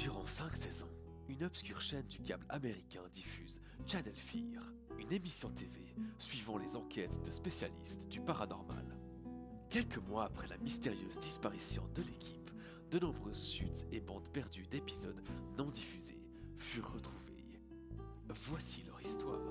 Durant 5 saisons, une obscure chaîne du câble américain diffuse Channel Fear, une émission TV suivant les enquêtes de spécialistes du paranormal. Quelques mois après la mystérieuse disparition de l'équipe, de nombreuses chutes et bandes perdues d'épisodes non diffusés furent retrouvées. Voici leur histoire.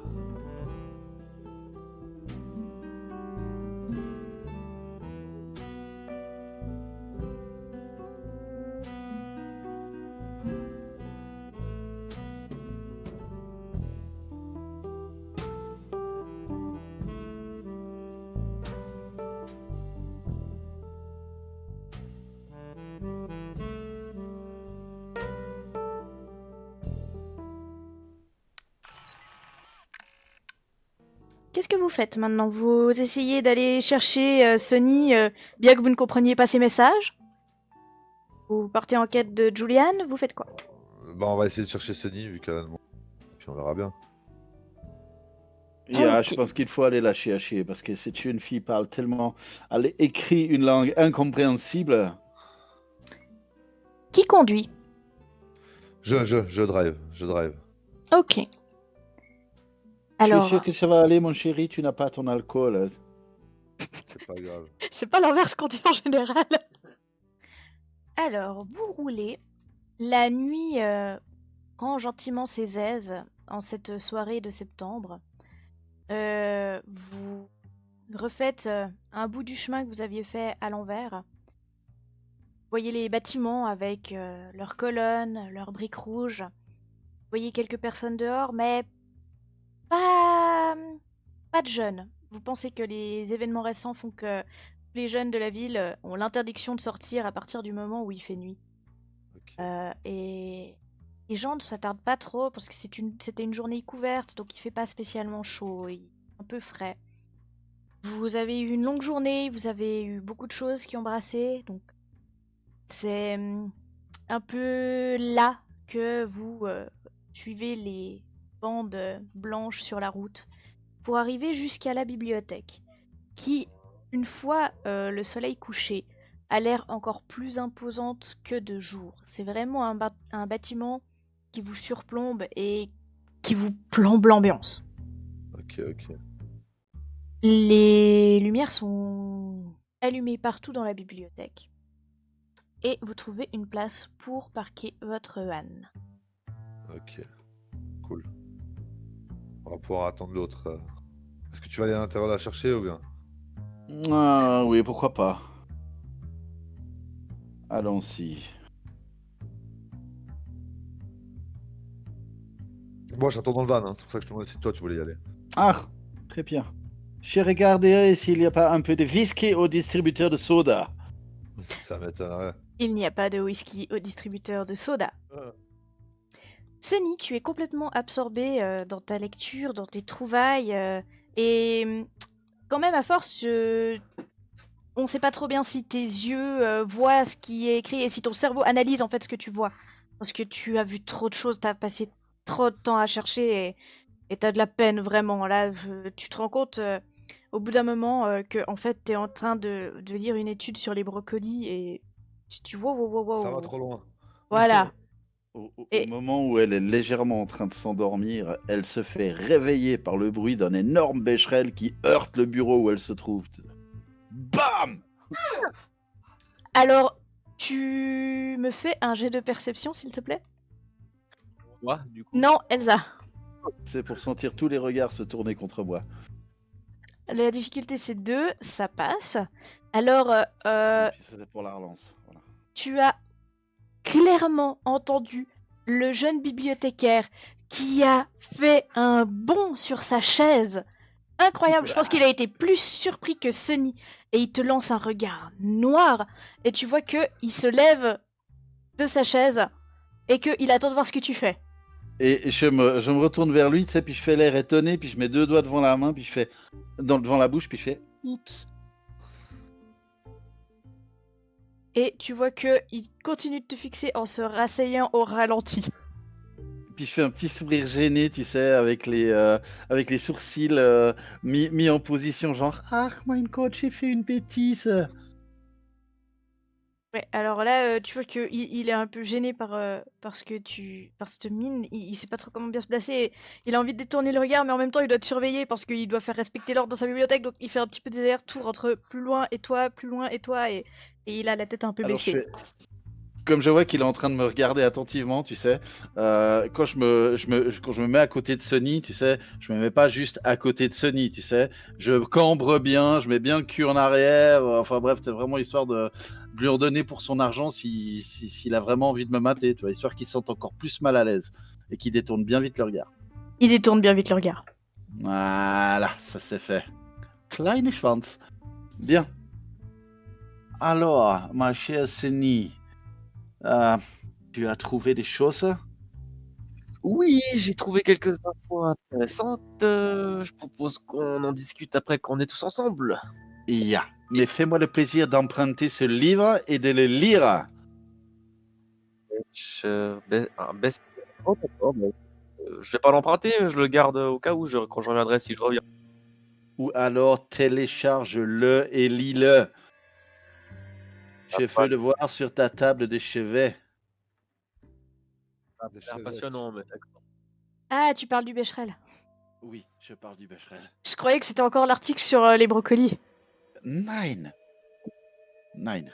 Qu'est-ce que vous faites maintenant? Vous essayez d'aller chercher Sonny, bien que vous ne compreniez pas ses messages? Vous partez en quête de Julian? Vous faites quoi? On va essayer de chercher Sunny vu qu'elle a demandé. Puis on verra bien. Je Ok. pense qu'il faut aller la chercher parce que cette jeune fille parle tellement. Elle écrit une langue incompréhensible. Qui conduit? Je drive. Ok. Je suis Alors, sûr que ça va aller, mon chéri. Tu n'as pas ton alcool. C'est pas grave. c'est pas l'inverse qu'on dit en général. Alors, vous roulez. La nuit prend gentiment ses aises en cette soirée de septembre. Vous refaites un bout du chemin que vous aviez fait à l'envers. Vous voyez les bâtiments avec leurs colonnes, leurs briques rouges. Vous voyez quelques personnes dehors, mais pas de jeunes. Vous pensez que les événements récents font que les jeunes de la ville ont l'interdiction de sortir à partir du moment où il fait nuit. Ok. Et les gens ne s'attardent pas trop parce que c'était une journée couverte, donc il fait pas spécialement chaud, il est un peu frais. Vous avez eu une longue journée, vous avez eu beaucoup de choses qui ont brassé, donc c'est un peu là que vous suivez les bandes blanches sur la route pour arriver jusqu'à la bibliothèque, qui, une fois le soleil couché, a l'air encore plus imposante que de jour. C'est vraiment un bâtiment qui vous surplombe et qui vous plombe l'ambiance. Ok. Les lumières sont allumées partout dans la bibliothèque. Et vous trouvez une place pour parquer votre van. Ok. Cool. On va pouvoir attendre l'autre. Est-ce que tu vas aller à l'intérieur la chercher ou bien? Ah oui, pourquoi pas. Allons-y. Moi j'attends dans le van, hein. C'est pour ça que je te demandais si toi tu voulais y aller. Ah, très bien. J'ai regardé s'il n'y a pas un peu de whisky au distributeur de soda. Ça m'étonnerait. Il n'y a pas de whisky au distributeur de soda. Sunny, tu es complètement absorbé dans ta lecture, dans tes trouvailles, et quand même à force, on ne sait pas trop bien si tes yeux voient ce qui est écrit et si ton cerveau analyse en fait ce que tu vois. Parce que tu as vu trop de choses, tu as passé trop de temps à chercher et tu as de la peine vraiment. Là, tu te rends compte au bout d'un moment que en fait tu es en train de lire une étude sur les brocolis et tu wow, wow, wow, wow, Ça va wow. trop loin. Voilà. Au Et moment où elle est légèrement en train de s'endormir, elle se fait réveiller par le bruit d'un énorme bécherel qui heurte le bureau où elle se trouve. Bam! alors, tu me fais un jet de perception, s'il te plaît? Moi, du coup. Non, Elsa. C'est pour sentir tous les regards se tourner contre moi. La difficulté, c'est 2, ça passe. Alors, Et puis c'est pour la relance. Voilà. tu as clairement entendu le jeune bibliothécaire qui a fait un bond sur sa chaise. Incroyable, je pense qu'il a été plus surpris que Sunny. Et il te lance un regard noir. Et tu vois que il se lève de sa chaise et qu'il attend de voir ce que tu fais. Et je me retourne vers lui, tu sais, puis je fais l'air étonné, puis je mets 2 doigts devant la main, puis je fais devant la bouche, puis je fais oups. Et tu vois que il continue de te fixer en se rasseyant au ralenti. Puis je fais un petit sourire gêné, tu sais, avec les sourcils mis en position, genre ah, mein Gott, j'ai fait une bêtise. Ouais, alors là, tu vois qu'il il est un peu gêné par cette mine. Il sait pas trop comment bien se placer. Il a envie de détourner le regard, mais en même temps, il doit te surveiller parce qu'il doit faire respecter l'ordre dans sa bibliothèque. Donc, il fait un petit peu des allers-retours entre plus loin et toi, plus loin et toi, et il a la tête un peu Alors je baissée. fais, comme je vois qu'il est en train de me regarder attentivement, tu sais, quand quand je me mets à côté de Sony, tu sais, je me mets pas juste à côté de Sony, tu sais, je cambre bien, je mets bien le cul en arrière, enfin bref, c'est vraiment histoire de lui redonner pour son argent s'il a vraiment envie de me mater, tu vois, histoire qu'il se sente encore plus mal à l'aise et qu'il détourne bien vite le regard. Il détourne bien vite le regard. Voilà, ça c'est fait. Kleine Schwanz. Bien. Alors, ma chère Sony, euh, tu as trouvé des choses? Oui, j'ai trouvé quelques infos intéressantes. Je propose qu'on en discute après qu'on est tous ensemble. Ya. Mais fais-moi le plaisir d'emprunter ce livre et de le lire. Baisse. Oh, d'accord. Je vais pas l'emprunter, je le garde au cas où, quand je reviendrai si je reviens. Ou alors télécharge-le et lis-le. Je veux le voir sur ta table de chevet. Des C'est chevettes. impressionnant, mais d'accord. Ah, tu parles du Becherel. Oui, je parle du Becherel. Je croyais que c'était encore l'article sur les brocolis. Nine. Nine.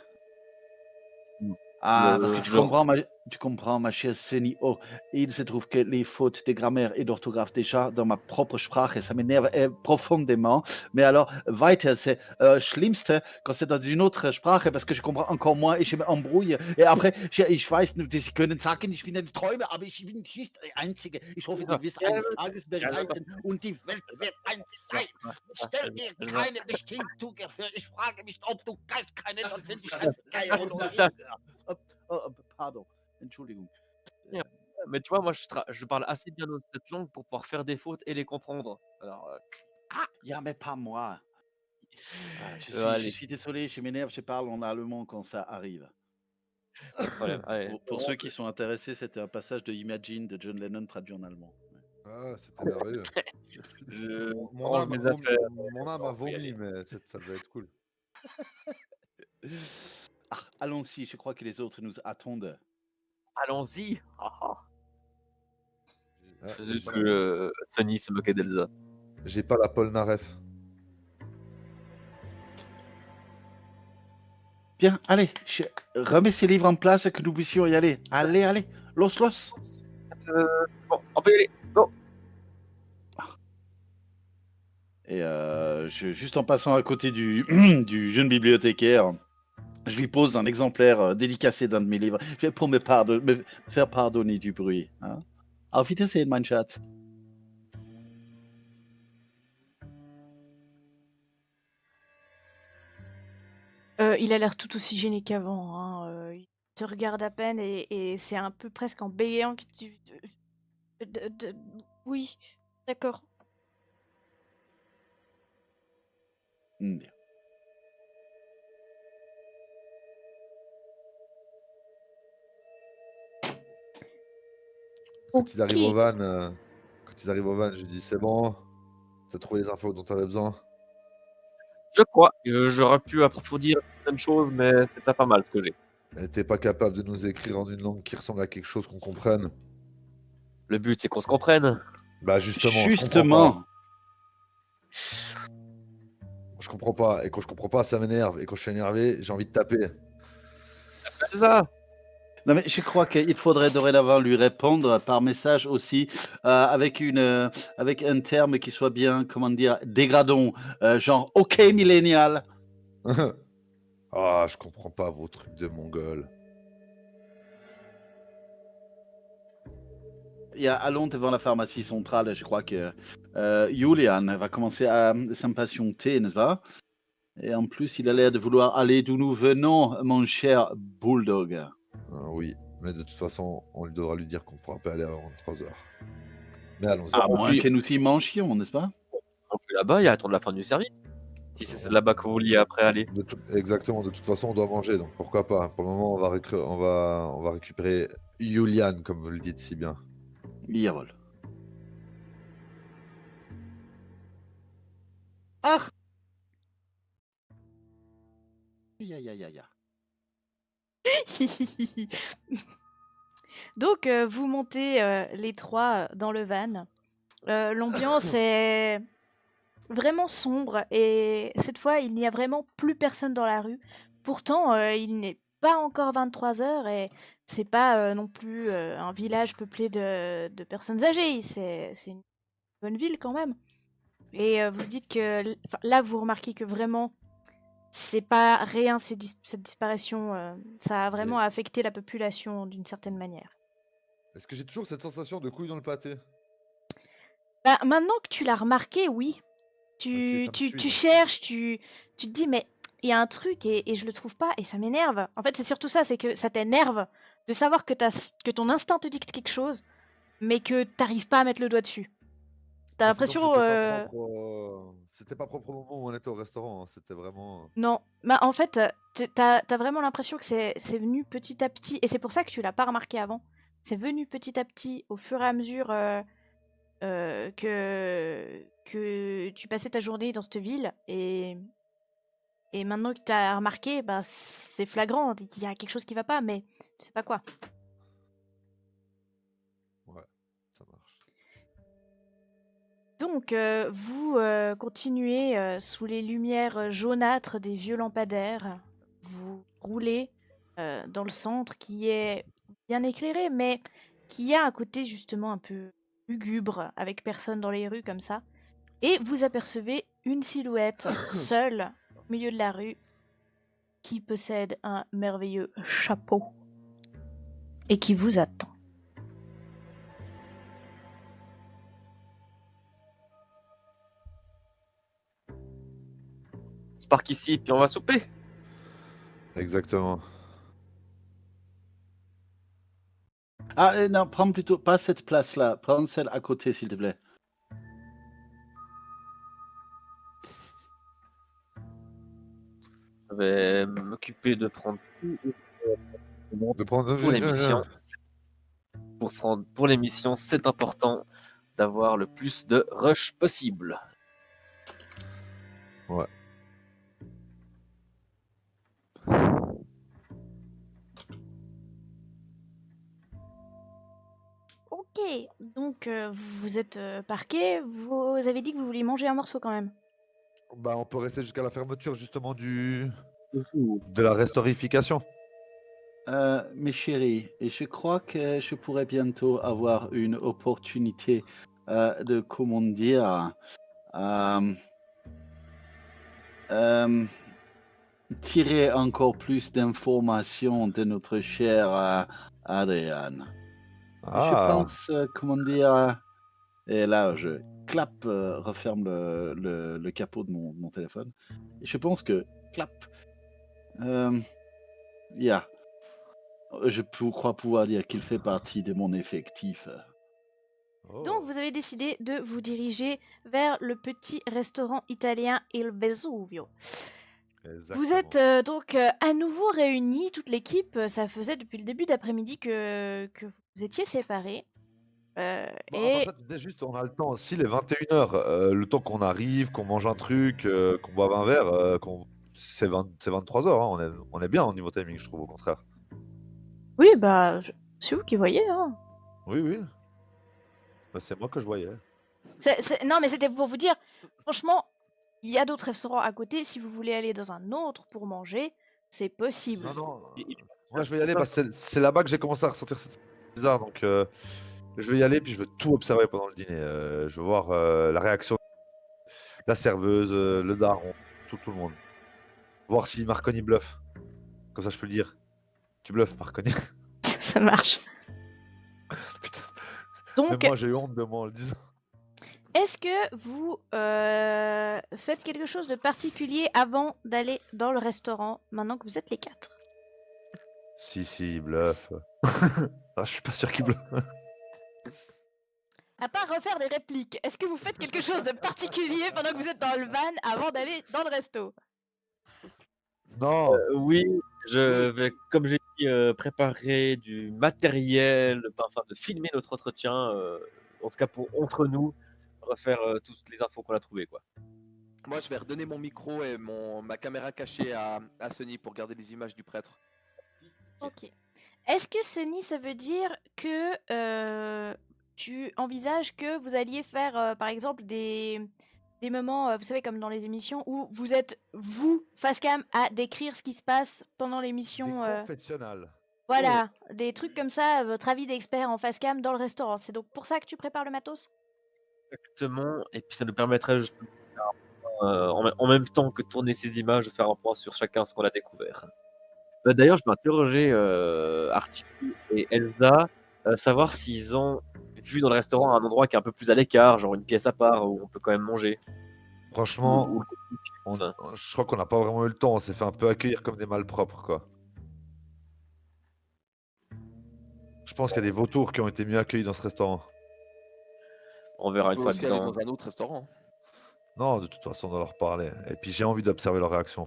Mm. Ah, parce que tu Je- comprends, ma chère Seni. Oh, il se trouve que les fautes de grammaire et d'orthographe déjà dans ma propre Sprache, ça m'énerve profondément. Mais alors, weiter, c'est Schlimmste quand c'est dans une autre Sprache, parce que je comprends encore moins et je m'embrouille. Et après, ich weiß, Sie können sagen, ich bin ein Träumer, aber ich bin nicht der Einzige. Ich hoffe, du wirst eines Tages bereiten und die Welt wird eins sein. Stell dir keine Bestimmtungen für. Ich frage mich, ob du kannst keinen und finde ich ein Geier und pardon, Entschuldigung. Ja. Mais tu vois, moi, je parle assez bien cette langue pour pouvoir faire des fautes et les comprendre. Alors, Ah, ja, mais pas moi. Je allez, suis désolé, je m'énerve, je parle en allemand quand ça arrive. pas de problème. Allez. Pour ceux qui sont intéressés, c'était un passage de Imagine de John Lennon traduit en allemand. Ah, c'était merveilleux. Je Mon range âme, mes a vomi, affaires. mon âme a On peut y vomi, aller. mais ça devait être cool. Ah, allons-y, je crois que les autres nous attendent. Allons-y. Ah, Faisais que Sunny se moquait d'Elsa. j'ai pas la Polnareff. Bien, allez, remets ces livres en place que nous puissions y aller. Allez, allez, los. Bon, on peut y aller. Go. Et juste en passant à côté du, du jeune bibliothécaire, je lui pose un exemplaire dédicacé d'un de mes livres. Je vais pour me faire pardonner du bruit. Hein. Auf Wiedersehen, mein Schatz. Il a l'air tout aussi gêné qu'avant. Hein. Il te regarde à peine et c'est un peu presque en bégayant que tu... Oui, d'accord. Bien. Quand ils arrivent au Ok. van, je lui dis c'est bon, t'as trouvé les infos dont t'avais besoin. Je crois. J'aurais pu approfondir certaines choses, mais c'est pas mal ce que j'ai. Et t'es pas capable de nous écrire en une langue qui ressemble à quelque chose qu'on comprenne. Le but, c'est qu'on se comprenne. Bah justement, je comprends pas. Justement. Je comprends pas. Et quand je comprends pas, ça m'énerve. Et quand je suis énervé, j'ai envie de taper. Elsa. Non, mais je crois qu'il faudrait dorénavant lui répondre par message aussi avec un terme qui soit bien, comment dire, dégradant, genre OK millénial. Ah, je comprends pas vos trucs de mongol. Allons devant la pharmacie centrale, je crois que Julian va commencer à s'impatienter, n'est-ce pas? Et en plus, il a l'air de vouloir aller d'où nous venons, mon cher Bulldog. Oui, mais de toute façon, on devra lui dire qu'on pourra pas aller avant 23h. Mais allons-y. À Et moins puis- que nous y mangions, n'est-ce pas? Donc là-bas, il y a attendre la fin du service. Si c'est là-bas que vous vouliez après aller. Exactement, de toute façon, on doit manger, donc pourquoi pas. Pour le moment, on va récupérer Julian, comme vous le dites si bien. Jawohl. Ach! Ja. Donc, vous montez les trois dans le van. L'ambiance est vraiment sombre et cette fois, il n'y a vraiment plus personne dans la rue. Pourtant, il n'est pas encore 23 heures et c'est pas non plus un village peuplé de personnes âgées. C'est une bonne ville quand même. Et vous dites que enfin, là, vous remarquez que vraiment, c'est pas rien cette disparition. Ça a vraiment Et affecté la population d'une certaine manière. est-ce que j'ai toujours cette sensation de couille dans le pâté? Bah, maintenant que tu l'as remarqué, oui. Ok, Tu, ça me tu, suit tu donc. cherches, tu te dis, mais il y a un truc et je le trouve pas et ça m'énerve. En fait, c'est surtout ça, c'est que ça t'énerve de savoir que ton instinct te dicte quelque chose, mais que t'arrives pas à mettre le doigt dessus. T'as Ah, c'est donc l'impression... c'était pas propre au moment où on était au restaurant, hein, c'était vraiment. Non, bah en fait, t'as vraiment l'impression que c'est venu petit à petit, et c'est pour ça que tu l'as pas remarqué avant. C'est venu petit à petit au fur et à mesure que tu passais ta journée dans cette ville, et maintenant que t'as remarqué, bah c'est flagrant, il y a quelque chose qui va pas, mais tu sais pas quoi. Ouais, ça marche. Donc, vous continuez sous les lumières jaunâtres des vieux lampadaires. Vous roulez dans le centre qui est bien éclairé, mais qui a un côté justement un peu lugubre, avec personne dans les rues comme ça. Et vous apercevez une silhouette seule au milieu de la rue qui possède un merveilleux chapeau et qui vous attend. On se parque ici, puis on va souper. Exactement. Ah, non, prends plutôt pas cette place-là. Prends celle à côté, s'il te plaît. Je vais m'occuper de prendre tout De prendre. pour l'émission. Pour l'émission, c'est important d'avoir le plus de rush possible. Ouais. Ok, donc vous êtes parqué, vous avez dit que vous vouliez manger un morceau quand même. Bah, on peut rester jusqu'à la fermeture justement de la restaurification. Mes chéris, et je crois que je pourrais bientôt avoir une opportunité de, comment dire, euh, euh, tirer encore plus d'informations de notre cher Adrian. Et je Ah, pense, comment dire, et là je clap, referme le capot de mon téléphone. Et je pense que, clap, yeah, crois pouvoir dire qu'il fait partie de mon effectif. Donc vous avez décidé de vous diriger vers le petit restaurant italien Il Vesuvio. Vous êtes donc à nouveau réunis, toute l'équipe. Ça faisait depuis le début d'après-midi que vous étiez séparés. Bon, attends, Et ça, tu disais juste, on a le temps aussi, les 21h, le temps qu'on arrive, qu'on mange un truc, qu'on boive un verre, c'est 23h, hein, on est bien au niveau timing, je trouve, au contraire. oui, bah, c'est vous qui voyez, hein. Oui, oui. Bah, c'est moi que je voyais. Non, mais c'était pour vous dire, franchement, il y a d'autres restaurants à côté. Si vous voulez aller dans un autre pour manger, c'est possible. Non, non. Et- Moi, je vais y aller. Bah, c'est là-bas que j'ai commencé à ressentir cette bizarre. Donc, je vais y aller. Puis, je veux tout observer pendant le dîner. Je veux voir la réaction de la serveuse, le daron, tout le monde. Voir si Marconi bluffe. Comme ça, je peux le dire. Tu bluffes, Marconi. Ça marche. Putain. Donc, Même moi, j'ai eu honte de moi en le disant. est-ce que vous faites quelque chose de particulier avant d'aller dans le restaurant, maintenant que vous êtes les quatre? Si, il bluffe. Ah, je suis pas sûr qu'il bluffe. À part refaire des répliques, est-ce que vous faites quelque chose de particulier pendant que vous êtes dans le van avant d'aller dans le resto? Non. Oui, je vais, comme j'ai dit, préparer du matériel, afin de filmer notre entretien, en tout cas entre nous, refaire toutes les infos qu'on a trouvées, quoi. Moi, je vais redonner mon micro et ma caméra cachée à Sony pour garder les images du prêtre. Ok. Est-ce que Sunny, ça veut dire que tu envisages que vous alliez faire, par exemple, des moments, vous savez, comme dans les émissions, où vous êtes, vous, face cam, à décrire ce qui se passe pendant Des l'émission confessionnals. Voilà, des trucs comme ça, votre avis d'expert en face cam dans le restaurant. C'est donc pour ça que tu prépares le matos? Exactement. Et puis ça nous permettrait justement de faire en même temps que tourner ces images, de faire un point sur chacun ce qu'on a découvert. D'ailleurs, je m'interrogeais Archie et Elsa, savoir s'ils ont vu dans le restaurant un endroit qui est un peu plus à l'écart, genre une pièce à part où on peut quand même manger. Franchement, Ou le contenu on- ça. je crois qu'on n'a pas vraiment eu le temps. On s'est fait un peu accueillir comme des malpropres, quoi. Je pense qu'il y a des vautours qui ont été mieux accueillis dans ce restaurant. On verra On une peut fois aussi aller dedans. dans un autre restaurant. Non, de toute façon, on doit leur parler. Et puis j'ai envie d'observer leur réaction.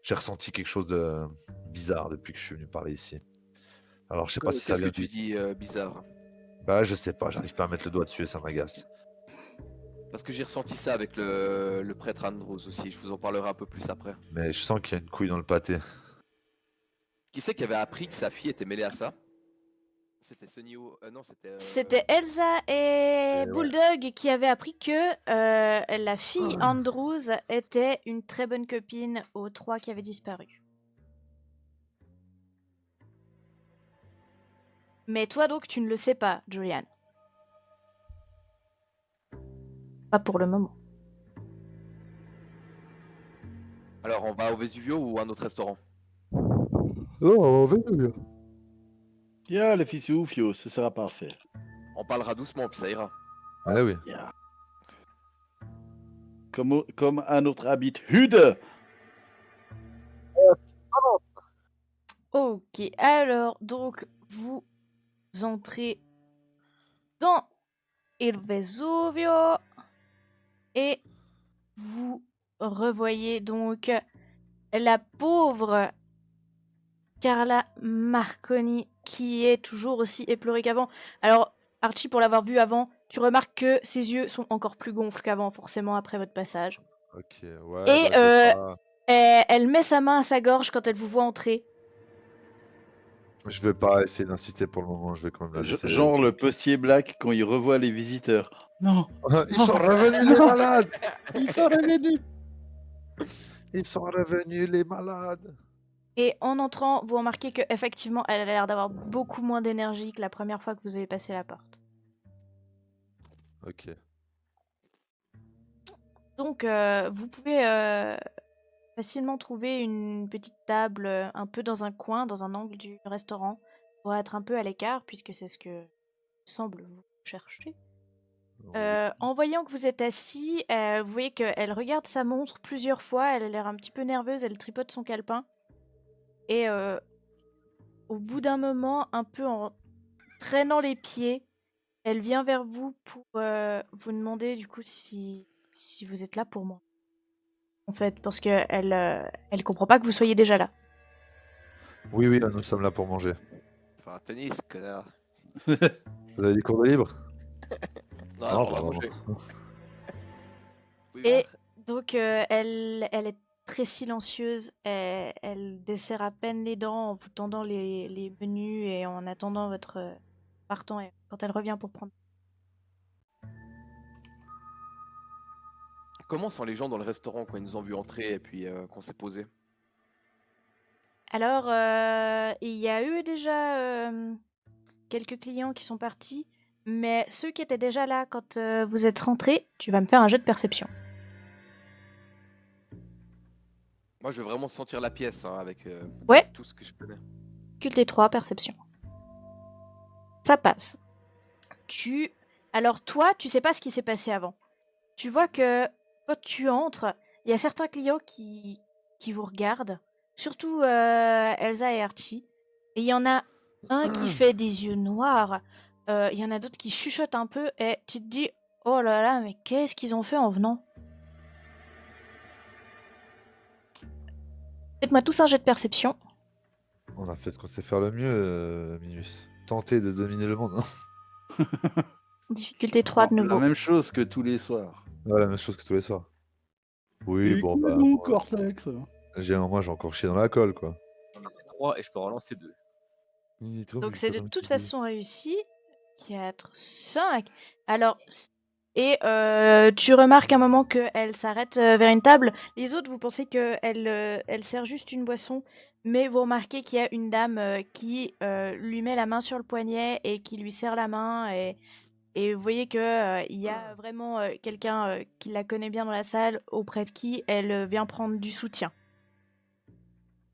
J'ai ressenti quelque chose de bizarre depuis que je suis venu parler ici. Alors je sais pas si ça Qu'est-ce que vient tu du... dis bizarre? Bah je sais pas, j'arrive pas à mettre le doigt dessus et ça m'agace. Parce que j'ai ressenti ça avec le prêtre Andrews aussi. Je vous en parlerai un peu plus après. Mais je sens qu'il y a une couille dans le pâté. Qui c'est qui avait appris que sa fille était mêlée à ça? C'était Sunny non, c'était. C'était Elsa et ouais. Bulldog qui avaient appris que la fille Andrews était une très bonne copine aux trois qui avaient disparu. Mais toi donc tu ne le sais pas, Julian. Pas pour le moment. Alors, on va au Vesuvio ou à un autre restaurant? Oh, Ja, le fils Ufio, ce sera parfait. On parlera doucement, puis ça ira. Ah oui. Ja. Comme à notre habitude. Ok, alors donc vous entrez dans Il Vesuvio et vous revoyez donc la pauvre Carla Marconi qui est toujours aussi éplorée qu'avant. Alors Archie, pour l'avoir vue avant, tu remarques que ses yeux sont encore plus gonfles qu'avant, forcément après votre passage. Ok, ouais. Et bah, je vais pas- elle met sa main à sa gorge quand elle vous voit entrer. Je vais pas essayer d'insister pour le moment, je vais quand même la laisser. Genre le postier black quand il revoit les visiteurs. Non, Ils sont revenus les malades! ils sont revenus. Ils sont revenus les malades! Et en entrant, vous remarquez que effectivement, elle a l'air d'avoir beaucoup moins d'énergie que la première fois que vous avez passé la porte. Ok. Donc, vous pouvez facilement trouver une petite table un peu dans un coin, dans un angle du restaurant, pour être un peu à l'écart, puisque c'est ce que semble vous chercher. En voyant que vous êtes assis, vous voyez qu'elle regarde sa montre plusieurs fois, elle a l'air un petit peu nerveuse, elle tripote son calepin. Et au bout d'un moment, un peu en traînant les pieds, elle vient vers vous pour vous demander du coup si vous êtes là pour moi. En fait, parce que elle comprend pas que vous soyez déjà là. Oui, oui, là, nous sommes là pour manger. Enfin, un tennis, connard. Vous avez des cours de libre? Non, Non, on va pas manger. Oui, Et donc, elle est très silencieuse. Elle desserre à peine les dents en vous tendant les menus et en attendant votre partant. Et quand elle revient pour prendre. Comment sont les gens dans le restaurant quand ils nous ont vu entrer et puis qu'on s'est posé? Alors, il y a eu déjà quelques clients qui sont partis, mais ceux qui étaient déjà là quand vous êtes rentrés, tu vas me faire un jeu de perception. Moi, je veux vraiment sentir la pièce hein, avec Ouais. tout ce que je connais. Occulté 3, perception. Ça passe. Alors toi, tu sais pas ce qui s'est passé avant. Tu vois que quand tu entres, il y a certains clients qui vous regardent, surtout Elsa et Archie. Et il y en a un qui fait des yeux noirs, il y en a d'autres qui chuchotent un peu, et tu te dis, oh là là, mais qu'est-ce qu'ils ont fait en venant? Faites-moi tous un jet de perception. On a fait ce qu'on sait faire le mieux, Minus. Tenter de dominer le monde. Hein. Difficulté 3 de La nouveau. même chose que tous les soirs. Ouais, la même chose que tous les soirs. Oui, bon, bah. Écoute-nous, Moi, Cortex. j'ai encore chié dans la colle, quoi. J'en ai 3 et je peux relancer 2. Donc c'est de toute façon réussi. 4, 5. Alors, et tu remarques un moment qu'elle s'arrête vers une table. Les autres, vous pensez qu'elle elle sert juste une boisson, mais vous remarquez qu'il y a une dame qui lui met la main sur le poignet et qui lui serre la main. Et vous voyez que il y a vraiment quelqu'un qui la connaît bien dans la salle, auprès de qui elle vient prendre du soutien.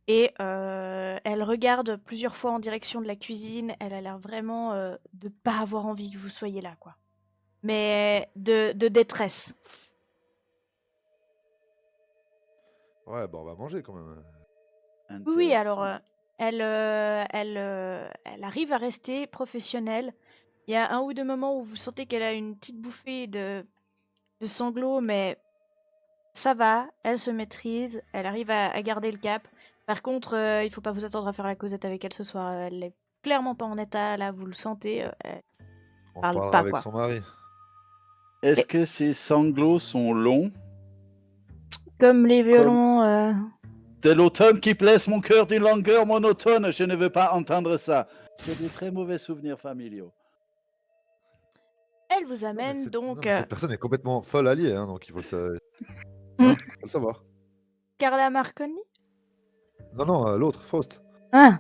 Et elle regarde plusieurs fois en direction de la cuisine. Elle a l'air vraiment de pas avoir envie que vous soyez là, quoi. Mais de détresse. Ouais, bah on va manger quand même. Oui, Intéressant. alors elle arrive à rester professionnelle. Il y a un ou deux moments où vous sentez qu'elle a une petite bouffée de sanglots, mais ça va, elle se maîtrise, elle arrive à garder le cap. Par contre, il faut pas vous attendre à faire la causette avec elle ce soir. Elle est clairement pas en état, là, vous le sentez. Elle On parle parlera pas, avec quoi. son mari. Est-ce Mais que ces sanglots sont longs comme les comme violons, de l'automne qui blesse mon cœur d'une longueur monotone? Je ne veux pas entendre ça. C'est des très mauvais souvenirs familiaux. elle vous Non, mais amène cette, non, donc mais cette personne est complètement folle alliée, hein, donc il faut le, hmm, hein, faut le savoir. Carla Marconi. Non, non, l'autre, Faust. Ah.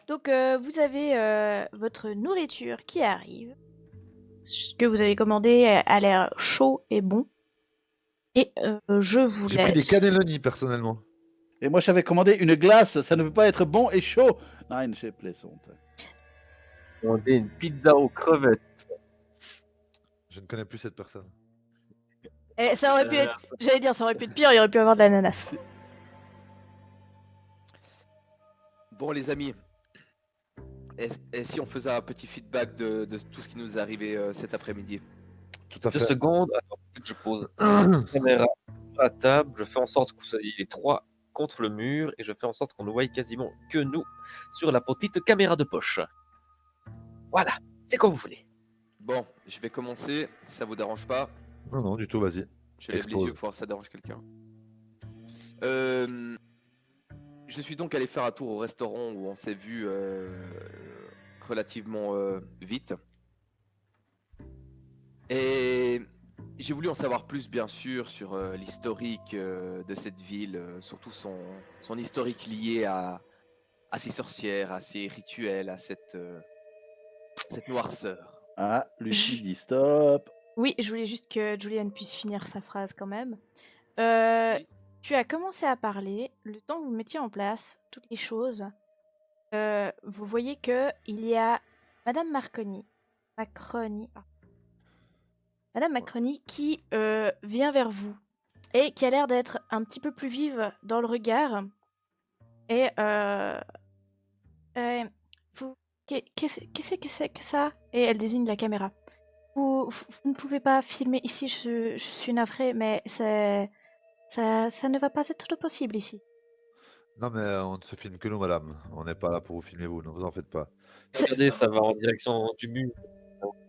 Donc vous avez votre nourriture qui arrive. Ce que vous avez commandé a l'air chaud et bon. Et je vous J'ai pris des laisse. cannelloni personnellement. Et moi, j'avais commandé une glace. Ça ne peut pas être bon et chaud. Nein, je plaisante. Demander une pizza aux crevettes. Je ne connais plus cette personne. Et ça aurait pu être, j'allais dire, ça aurait pu être pire, il aurait pu avoir de l'ananas. Bon, les amis, et si on faisait un petit feedback de tout ce qui nous est arrivé cet après-midi? Tout à 2 fait. secondes, attends, je pose la caméra sur la table, je fais en sorte que vous soyez les trois contre le mur et je fais en sorte qu'on ne voie quasiment que nous sur la petite caméra de poche. Voilà, c'est comme vous voulez. Bon, je vais commencer, si ça vous dérange pas. Non, non, du tout, vas-y. Je lève les Expose. yeux pour voir si ça dérange quelqu'un. Je suis donc allé faire un tour au restaurant où on s'est vu relativement vite. Et j'ai voulu en savoir plus, bien sûr, sur l'historique de cette ville, surtout son historique lié à ses sorcières, à ses rituels, à cette noirceur. Ah, Lucie dit stop. Oui, je voulais juste que Julian puisse finir sa phrase quand même. Oui. Tu as commencé à parler, le temps que vous mettiez en place toutes les choses, vous voyez que il y a Madame Marconi, Madame Macroni qui vient vers vous et qui a l'air d'être un petit peu plus vive dans le regard. Et vous, qu'est-ce que c'est que ça? Et elle désigne la caméra. Vous ne pouvez pas filmer ici, je suis navrée, mais ça ne va pas être possible ici. Non, mais on ne se filme que nous, madame. On n'est pas là pour vous filmer, vous, ne vous en faites pas. Regardez, ça va en direction du mur.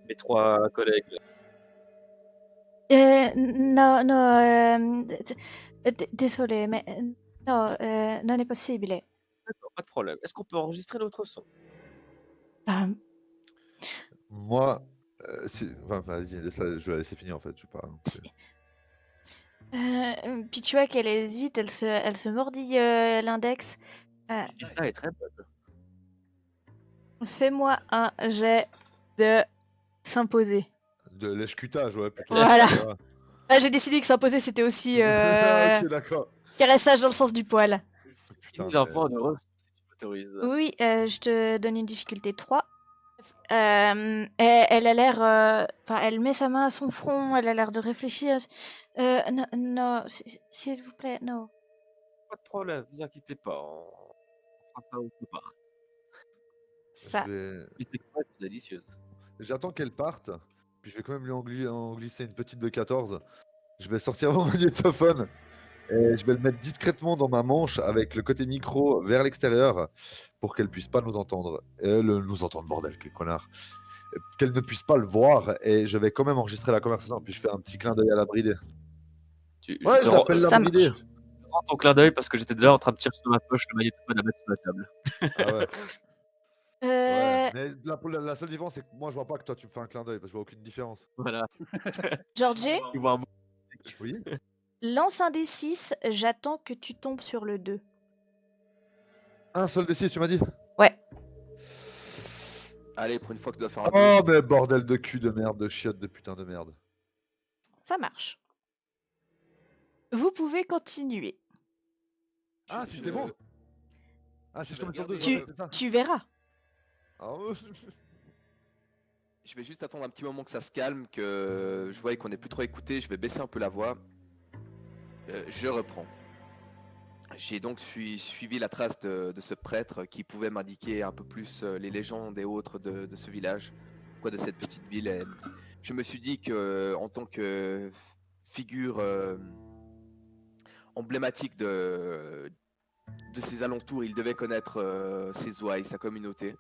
Mes 3 collègues. Non, non, désolé, mais non, non è possibile. D'accord, pas de problème. Est-ce qu'on peut enregistrer notre son? Moi, enfin, vas-y, je vais la laisser finir en fait. Je sais pas. Puis tu vois qu'elle hésite, elle se mordit l'index. La pizza est très bonne. Fais-moi un jet de s'imposer. De l'escutage, ouais, plutôt. Voilà. Ça va. Ah, j'ai décidé que s'imposer c'était aussi Ok, d'accord. caressage dans le sens du poil. Putain, Les enfants heureux, si tu m'autorises. Oui, je te donne une difficulté 3. Elle a l'air. Enfin, elle met sa main à son front, elle a l'air de réfléchir. Non, non, s'il vous plaît, non. Pas de problème, vous inquiétez pas. On fera ça autre part. Ça. Et c'est quoi, c'est délicieuse. J'attends qu'elle parte, puis je vais quand même lui en glisser une petite de 14. Je vais sortir mon magnétophone et je vais le mettre discrètement dans ma manche avec le côté micro vers l'extérieur pour qu'elle puisse pas nous entendre. Nous entendre, bordel, quel connard. Qu'elle ne puisse pas le voir et je vais quand même enregistrer la conversation. Puis je fais un petit clin d'œil à la bridée. Ouais, je l'appelle la Ça bridée. Je rends ton clin d'œil parce que j'étais déjà en train de tirer sur ma poche le magnétophone à mettre sur la table. Ah ouais. Mais la seule différence, c'est que moi, je vois pas que toi, tu me fais un clin d'œil, parce que je vois aucune différence. Voilà. Georgie, Tu vois un mot. Oui. lance un des 6, j'attends que tu tombes sur le 2. Un seul des 6, tu m'as dit? Ouais. Allez, pour une fois que tu dois faire un 2. Oh, mais bordel de cul, de merde, de chiotte, de putain de merde. Ça marche. Vous pouvez continuer. Ah, Je- c'était bon. Ah, si je je tombe vais sur 2, regarder. c'est ça. Tu verras. Ah, ouais. Je vais juste attendre un petit moment que ça se calme, que je vois qu'on n'est plus trop écouté. Je vais baisser un peu la voix. Je reprends. J'ai donc suivi la trace de ce prêtre qui pouvait m'indiquer un peu plus les légendes et autres de ce village, quoi, de cette petite ville. Et je me suis dit que, en tant que figure emblématique de ces alentours, il devait connaître ses ouailles, sa communauté.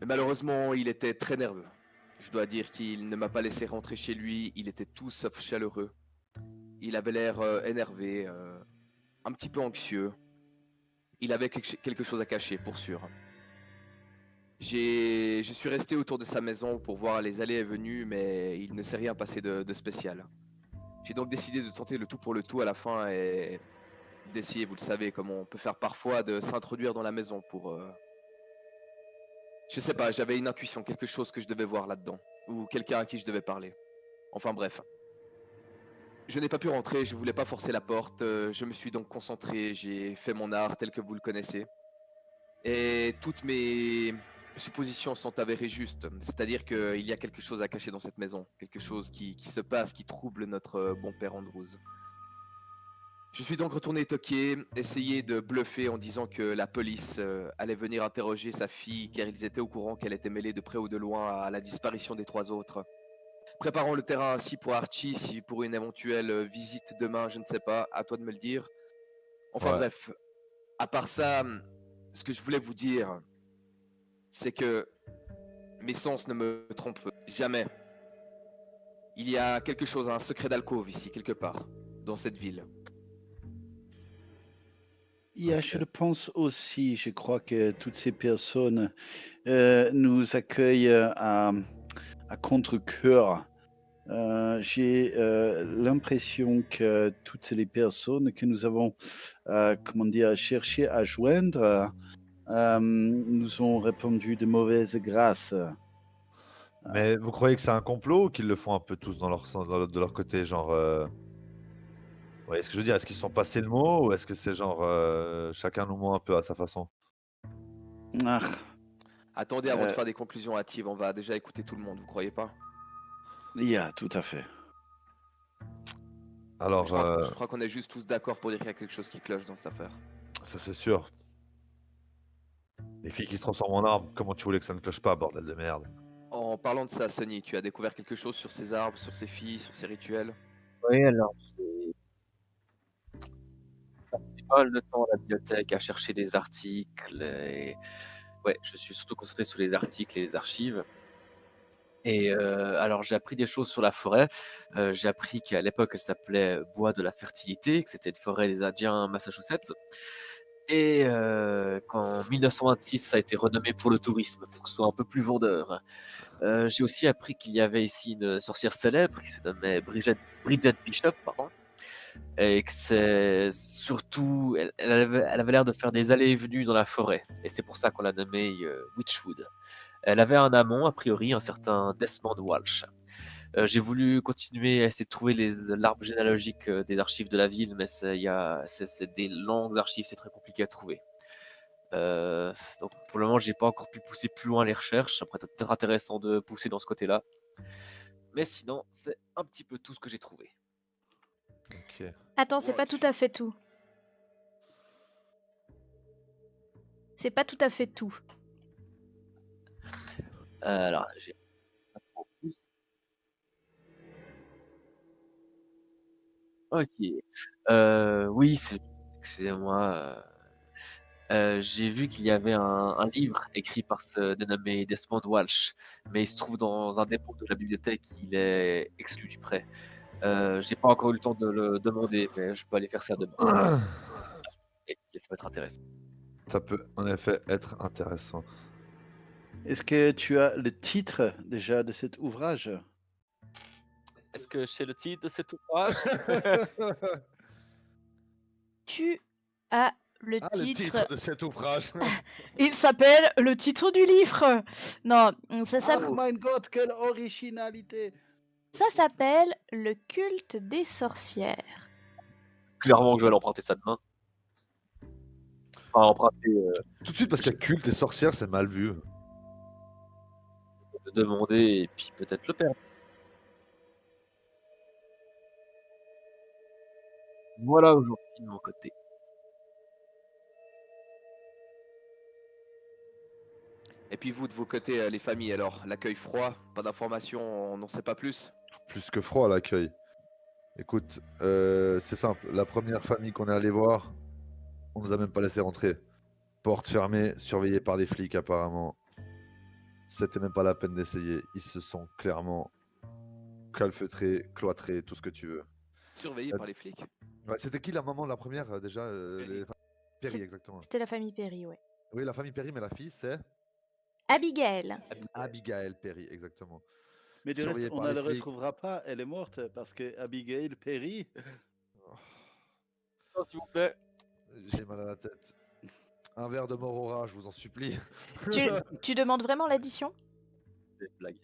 Mais malheureusement, il était très nerveux. Je dois dire qu'il ne m'a pas laissé rentrer chez lui. Il était tout sauf chaleureux. Il avait l'air énervé, un petit peu anxieux. Il avait quelque chose à cacher, pour sûr. Je suis resté autour de sa maison pour voir les allées et venues, mais il ne s'est rien passé de spécial. J'ai donc décidé de tenter le tout pour le tout à la fin et d'essayer, vous le savez, comme on peut faire parfois, de s'introduire dans la maison pour... Je sais pas, j'avais une intuition, quelque chose que je devais voir là-dedans, ou quelqu'un à qui je devais parler. Enfin bref. Je n'ai pas pu rentrer, je voulais pas forcer la porte, je me suis donc concentré, j'ai fait mon art tel que vous le connaissez. Et toutes mes suppositions sont avérées justes, c'est-à-dire qu'il y a quelque chose à cacher dans cette maison, quelque chose qui se passe, qui trouble notre bon père Andrews. Je suis donc retourné toquer, essayer de bluffer en disant que la police allait venir interroger sa fille car ils étaient au courant qu'elle était mêlée de près ou de loin à la disparition des 3 autres. Préparons le terrain ainsi pour Archie, si pour une éventuelle visite demain, je ne sais pas, à toi de me le dire. Enfin Ouais. bref, à part ça, ce que je voulais vous dire, c'est que mes sens ne me trompent jamais. Il y a quelque chose, un secret d'alcôve ici, quelque part, dans cette ville. Je le pense aussi. Je crois que toutes ces personnes nous accueillent à contre-cœur. J'ai l'impression que toutes les personnes que nous avons, comment dire, cherché à joindre nous ont répandu de mauvaises grâces. Mais vous croyez que c'est un complot ou qu'ils le font un peu tous dans leur sens, de leur côté, genre. Ouais, est-ce que je veux dire, est-ce qu'ils se sont passés le mot ou est-ce que c'est genre chacun nous ment un peu à sa façon? Ah, Attendez avant de Euh. faire des conclusions hâtives, on va déjà écouter tout le monde, vous croyez pas? tout à fait. Alors, Je crois qu'on est juste tous d'accord pour dire qu'il y a quelque chose qui cloche dans cette affaire. ça c'est sûr. Les filles qui se transforment en arbres, comment tu voulais que ça ne cloche pas, bordel de merde? En parlant de ça, Sonny, tu as découvert quelque chose sur ces arbres, sur ces filles, sur ces rituels? Oui, alors j'ai passé pas mal de temps à la bibliothèque à chercher des articles. Et... Ouais, je suis surtout concentré sur les articles et les archives. Et alors j'ai appris des choses sur la forêt. J'ai appris qu'à l'époque elle s'appelait Bois de la Fertilité, que c'était une forêt des Indiens Massachusetts. Et qu'en 1926 ça a été renommé pour le tourisme, pour que ce soit un peu plus vendeur. J'ai aussi appris qu'il y avait ici une sorcière célèbre qui se nommait Bridget Bishop, pardon. Et que c'est surtout, elle avait l'air de faire des allées et venues dans la forêt. Et c'est pour ça qu'on l'a nommée Witchwood. Elle avait un amant, a priori, un certain Desmond Walsh. J'ai voulu continuer à essayer de trouver l'arbre généalogique des archives de la ville, mais c'est des longues archives, c'est très compliqué à trouver. Donc pour le moment, j'ai pas encore pu pousser plus loin les recherches. Ça pourrait être peut-être intéressant de pousser dans ce côté-là. Mais sinon, c'est un petit peu tout ce que j'ai trouvé. Ok. Attends, c'est pas tout à fait tout. C'est pas tout à fait tout. Alors, j'ai pas trop plus. Ok. Oui, excusez-moi. J'ai vu qu'il y avait un livre écrit par ce dénommé Desmond Walsh, mais il se trouve dans un dépôt de la bibliothèque, il est exclu du prêt. J'ai pas encore eu le temps de le demander, mais je peux aller faire ça demain. Et ça va être intéressant. Ça peut en effet être intéressant. Est-ce que tu as le titre déjà de cet ouvrage? Est-ce que c'est le titre de cet ouvrage? Tu as le Ah, le titre. titre de cet ouvrage. Il s'appelle le titre du livre. Non, Ach mein Gott, quelle originalité! ça s'appelle Le culte des sorcières. Clairement que je vais l'emprunter ça demain. Enfin, emprunter, Tout de suite, parce que culte et sorcière, c'est mal vu. le demander et puis peut-être le perdre. Voilà où j'en suis de mon côté. Et puis vous, de vos côtés, les familles, alors, l'accueil froid, pas d'informations, on n'en sait pas plus. Plus que froid à l'accueil. Écoute, c'est simple. La première famille qu'on est allé voir, on nous a même pas laissé rentrer. Porte fermée, surveillée par des flics apparemment. C'était même pas la peine d'essayer. Ils se sont clairement calfeutrés, cloîtrés, tout ce que tu veux. Surveillés Euh, par les flics. Ouais, c'était qui la maman de la première déjà Perry. Perry, C'est- exactement. C'était la famille Perry, ouais. Oui, la famille Perry, mais la fille, c'est Abigail. Abigail Perry, exactement. Mais du reste, Surveillée on par ne les le flics. retrouvera pas, elle est morte parce que Abigail Perry. Oh, s'il vous plaît. J'ai mal à la tête. Un verre de Morora, je vous en supplie. Tu demandes vraiment l'addition? C'est une blague.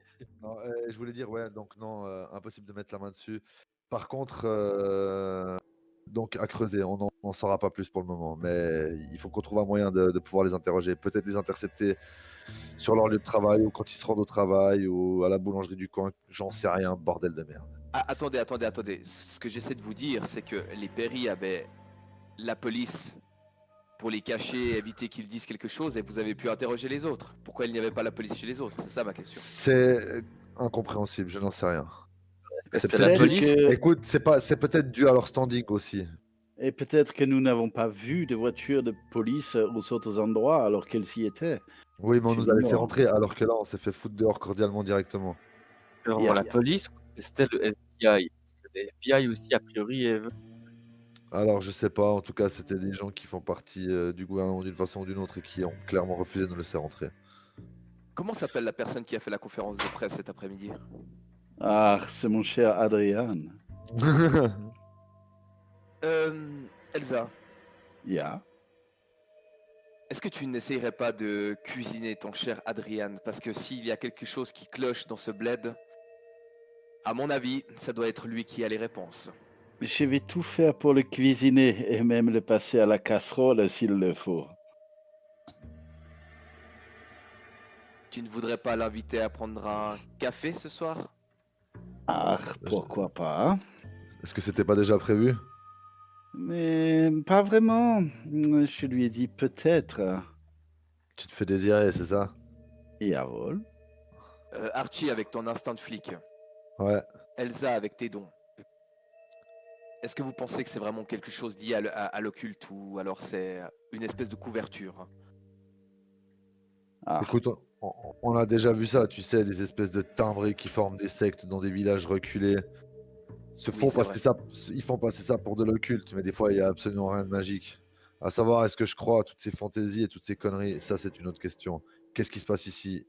Non, je voulais dire, ouais, donc non, impossible de mettre la main dessus. Par contre, donc à creuser, on n'en saura pas plus pour le moment, mais il faut qu'on trouve un moyen de pouvoir les interroger, peut-être les intercepter sur leur lieu de travail ou quand ils se rendent au travail ou à la boulangerie du coin, j'en sais rien, bordel de merde. Ah, attendez. Ce que j'essaie de vous dire, c'est que les Perry avaient la police pour les cacher, éviter qu'ils disent quelque chose, et vous avez pu interroger les autres. Pourquoi il n'y avait pas la police chez les autres? C'est ça ma question. C'est incompréhensible, je n'en sais rien. Est-ce que C'est c'est la peut-être police? que- Écoute, c'est peut-être dû à leur standing aussi. Et peut-être que nous n'avons pas vu de voiture de police aux autres endroits alors qu'elle s'y était. Oui, mais on nous a laissé Sinon- rentrer alors que là, on s'est fait foutre dehors cordialement directement. C'était vraiment la police ou c'était le FBI? Parce que le FBI aussi, a priori, Alors, je sais pas, en tout cas, c'était des gens qui font partie du gouvernement d'une façon ou d'une autre et qui ont clairement refusé de nous laisser rentrer. Comment s'appelle la personne qui a fait la conférence de presse cet après-midi? Ah, c'est mon cher Adrian. Elsa, Ja. est-ce que tu n'essayerais pas de cuisiner ton cher Adrian? Parce que s'il y a quelque chose qui cloche dans ce bled, à mon avis, ça doit être lui qui a les réponses. Je vais tout faire pour le cuisiner et même le passer à la casserole s'il le faut. Tu ne voudrais pas l'inviter à prendre un café ce soir? Ah, pourquoi pas? Est-ce que c'était pas déjà prévu? Mais pas vraiment. Je lui ai dit peut-être. Tu te fais désirer, c'est ça? Jawohl. Archie avec ton instinct de flic, Ouais. Elsa avec tes dons. Est-ce que vous pensez que c'est vraiment quelque chose lié à l'occulte ou alors c'est une espèce de couverture? Ah, Écoute, on a déjà vu ça, tu sais, des espèces de timbrés qui forment des sectes dans des villages reculés. Oui, c'est Ils font passer ça pour de l'occulte, mais des fois, il y a absolument rien de magique. À savoir, est-ce que je crois à toutes ces fantaisies et toutes ces conneries? Ça, c'est une autre question. Qu'est-ce qui se passe ici?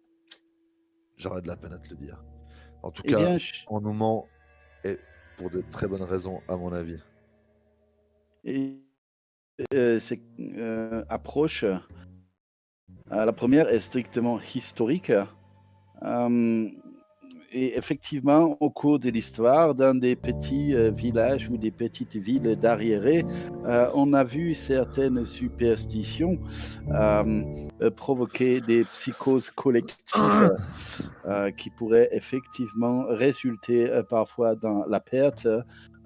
J'aurais de la peine à te le dire. En tout eh cas, bien, on nous ment, et pour de très bonnes raisons, à mon avis. cette approche, la première est strictement historique. Et effectivement, au cours de l'histoire, dans des petits villages ou des petites villes d'arriérés, on a vu certaines superstitions provoquer des psychoses collectives qui pourraient effectivement résulter parfois dans la perte,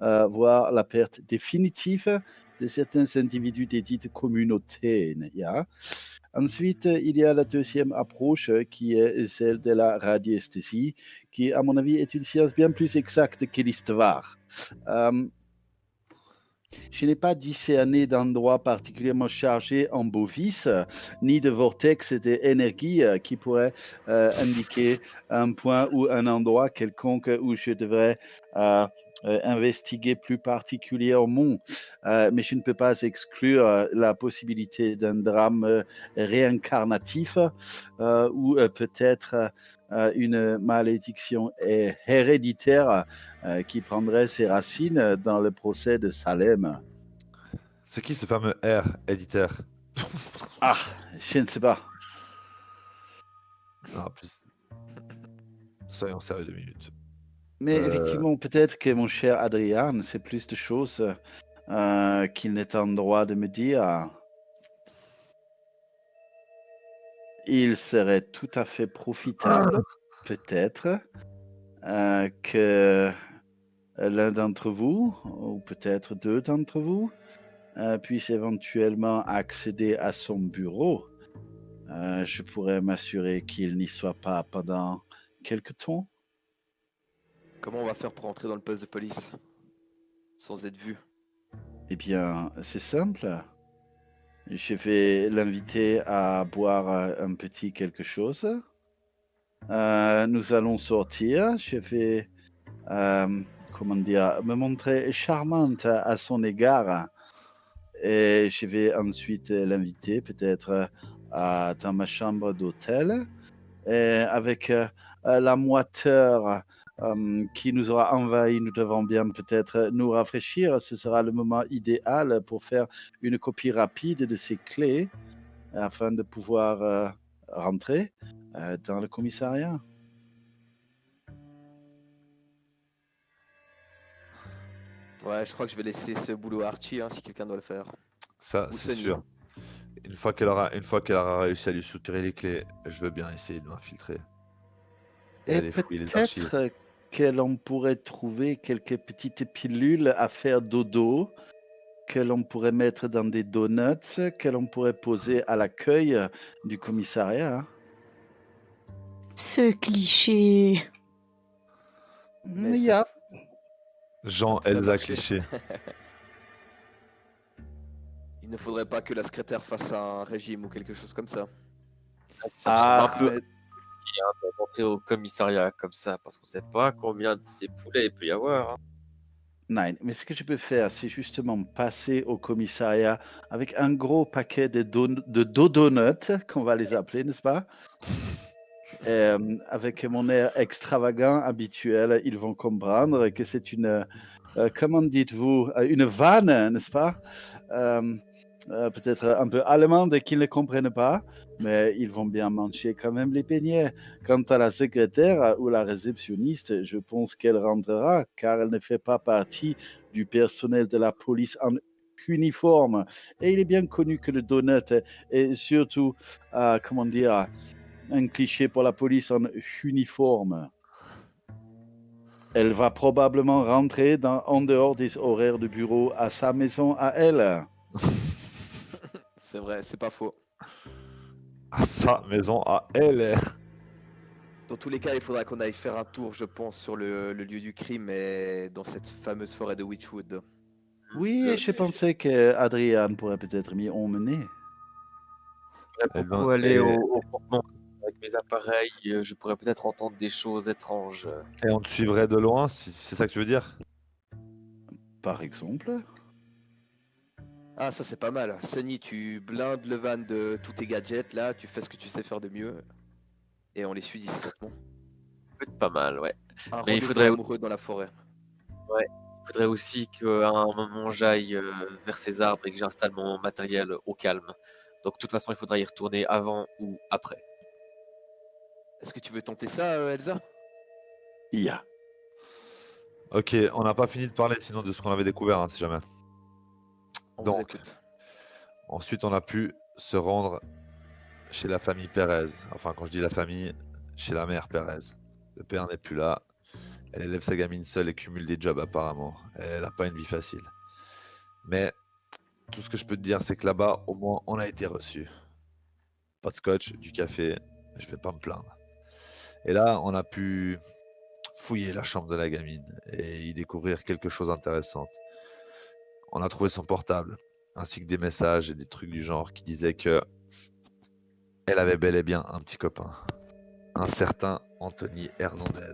voire la perte définitive de certains individus des dites communautés. Ja. Ensuite, il y a la deuxième approche qui est celle de la radiesthésie, qui, à mon avis, est une science bien plus exacte que l'histoire. Je n'ai pas discerné d'endroit particulièrement chargé en bovis, ni de vortex d'énergie qui pourrait indiquer un point ou un endroit quelconque où je devrais investiguer plus particulièrement, mais je ne peux pas exclure la possibilité d'un drame réincarnatif ou peut-être une malédiction héréditaire qui prendrait ses racines dans le procès de Salem. C'est qui ce fameux R éditeur? Ah, je ne sais pas. Non, plus. Soyons sérieux 2 minutes. Mais effectivement, peut-être que mon cher Adrien sait plus de choses qu'il n'est en droit de me dire. Il serait tout à fait profitable, peut-être, que l'un d'entre vous, ou peut-être 2 d'entre vous, puisse éventuellement accéder à son bureau. Je pourrais m'assurer qu'il n'y soit pas pendant quelque temps. Comment on va faire pour entrer dans le poste de police sans être vu? Eh bien, c'est simple. Je vais l'inviter à boire un petit quelque chose. Nous allons sortir. Je vais, me montrer charmante à son égard. Et je vais ensuite l'inviter peut-être dans ma chambre d'hôtel. Et avec la moiteur qui nous aura envahi, nous devons bien peut-être nous rafraîchir. Ce sera le moment idéal pour faire une copie rapide de ces clés afin de pouvoir rentrer dans le commissariat. Ouais, je crois que je vais laisser ce boulot à Archie si quelqu'un doit le faire. Ça, Ou c'est Sonny. sûr. Une fois qu'elle aura réussi à lui soutirer les clés, je veux bien essayer de m'infiltrer. Et aller fouiller les archives. peut-être que l'on pourrait trouver quelques petites pilules à faire dodo, que l'on pourrait mettre dans des donuts, que l'on pourrait poser à l'accueil du commissariat. Hein. Ce cliché. Mais Il y ça- a. Jean pourrait Elsa marcher. cliché. Il ne faudrait pas que la secrétaire fasse un régime ou quelque chose comme ça. Ça me semble un peu mais- risqué de rentrer au commissariat comme ça, parce qu'on sait pas combien de ces poulets il peut y avoir. Hein. Non, mais ce que je peux faire, c'est justement passer au commissariat avec un gros paquet de donuts, qu'on va les appeler, n'est-ce pas? Avec mon air extravagant habituel, ils vont comprendre que c'est une, comment dites-vous, une vanne, n'est-ce pas? Peut-être un peu allemande et qu'ils ne comprennent pas, mais ils vont bien manger quand même les beignets. Quant à la secrétaire ou la réceptionniste, je pense qu'elle rentrera car elle ne fait pas partie du personnel de la police en uniforme. Et il est bien connu que le donut est surtout, un cliché pour la police en uniforme. Elle va probablement rentrer en dehors des horaires de bureau à sa maison à elle. C'est vrai, c'est pas faux. À sa maison, à elle. Dans tous les cas, il faudra qu'on aille faire un tour, je pense, sur le lieu du crime et dans cette fameuse forêt de Witchwood. Oui, et je pensais que Adrian pourrait peut-être m'y emmener. J'aimerais Eh beaucoup ben, aller et- au campement avec mes appareils, je pourrais peut-être entendre des choses étranges. Et on te suivrait de loin, c'est ça que tu veux dire? Par exemple. Ah, ça c'est pas mal. Sonny, tu blindes le van de tous tes gadgets là, tu fais ce que tu sais faire de mieux. Et on les suit discrètement. Peut-être pas mal, ouais. Un Mais il rendez-vous faudrait- amoureux dans la forêt. Il faudrait aussi qu'à un moment j'aille vers ces arbres et que j'installe mon matériel au calme. Donc de toute façon, il faudra y retourner avant ou après. Est-ce que tu veux tenter ça, Elsa? Yeah. Ok, on n'a pas fini de parler sinon de ce qu'on avait découvert, hein, si jamais. On Donc. vous écoute. Ensuite, on a pu se rendre chez la famille Pérez. Enfin, quand je dis la famille, chez la mère Pérez. Le père n'est plus là. Elle élève sa gamine seule et cumule des jobs apparemment. Elle n'a pas une vie facile. Mais tout ce que je peux te dire, c'est que là-bas, au moins, on a été reçu. Pas de scotch, du café, je vais pas me plaindre. Et là, on a pu fouiller la chambre de la gamine et y découvrir quelque chose d'intéressant. On a trouvé son portable, ainsi que des messages et des trucs du genre qui disaient que elle avait bel et bien un petit copain, un certain Anthony Hernandez,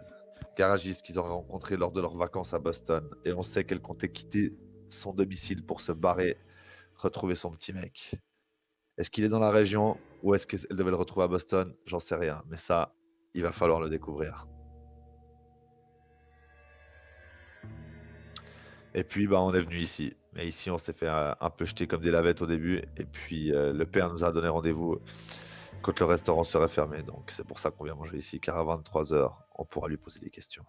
garagiste qu'ils auraient rencontré lors de leurs vacances à Boston. Et on sait qu'elle comptait quitter son domicile pour se barrer, retrouver son petit mec. Est-ce qu'il est dans la région ou est-ce qu'elle devait le retrouver à Boston? J'en sais rien. Mais ça, il va falloir le découvrir. Et puis, bah, on est venu ici. Mais ici, on s'est fait un peu jeter comme des lavettes au début. Et puis, le père nous a donné rendez-vous quand le restaurant serait fermé. Donc, c'est pour ça qu'on vient manger ici. Car à 23h, on pourra lui poser des questions.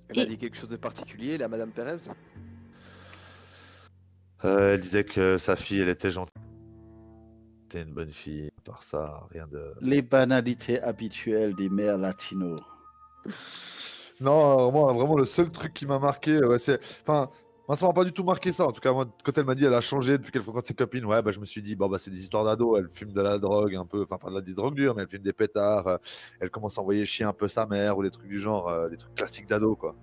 Elle a Et- dit quelque chose de particulier, la Madame Pérez? Elle disait que sa fille, elle était gentille. C'était une bonne fille. À part ça, rien de. Les banalités habituelles des mères latinos. Non, moi, vraiment, le seul truc qui m'a marqué, ouais, c'est. Enfin, moi, ça m'a pas du tout marqué ça. En tout cas, moi, quand elle m'a dit elle a changé depuis qu'elle fréquente ses copines, ouais, bah, je me suis dit, bon, bah, c'est des histoires d'ado. Elle fume de la drogue un peu. Enfin, pas de la des drogues dures, mais elle fume des pétards. Elle commence à envoyer chier un peu sa mère ou des trucs du genre, des trucs classiques d'ado, quoi.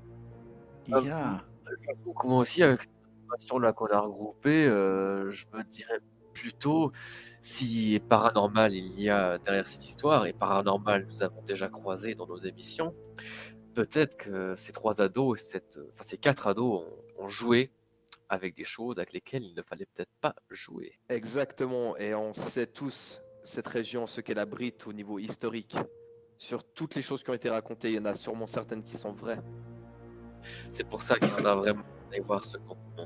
Ja. J'avoue que moi aussi, avec cette information là qu'on a regroupée, je me dirais plutôt si paranormal il y a derrière cette histoire, et paranormal nous avons déjà croisé dans nos émissions, peut-être que ces 3 ados, ces 4 ados ont joué avec des choses avec lesquelles il ne fallait peut-être pas jouer. Exactement, et on sait tous cette région, ce qu'elle abrite au niveau historique. Sur toutes les choses qui ont été racontées, il y en a sûrement certaines qui sont vraies. C'est pour ça qu'il faudra vraiment aller voir ce contenu.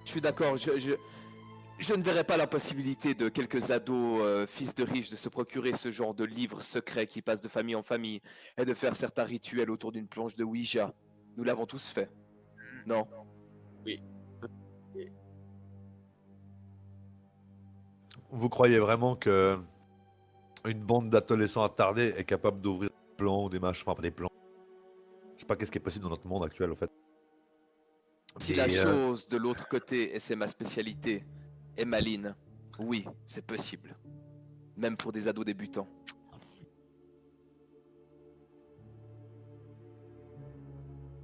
Je suis d'accord, je ne verrais pas la possibilité de quelques ados fils de riches de se procurer ce genre de livres secrets qui passent de famille en famille et de faire certains rituels autour d'une planche de Ouija. Nous l'avons tous fait. Non. Oui. Vous croyez vraiment que une bande d'adolescents attardés est capable d'ouvrir des plans ou des machins, enfin pas des plans. Je sais pas qu'est-ce qui est possible dans notre monde actuel, en fait. Si Et, la chose de l'autre côté, et c'est ma spécialité, est maligne, oui, c'est possible. Même pour des ados débutants.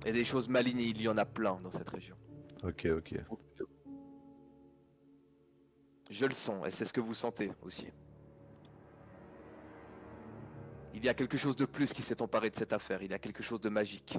Et des choses malignes, il y en a plein dans cette région. Ok. Je le sens, et c'est ce que vous sentez aussi. Il y a quelque chose de plus qui s'est emparé de cette affaire, il y a quelque chose de magique.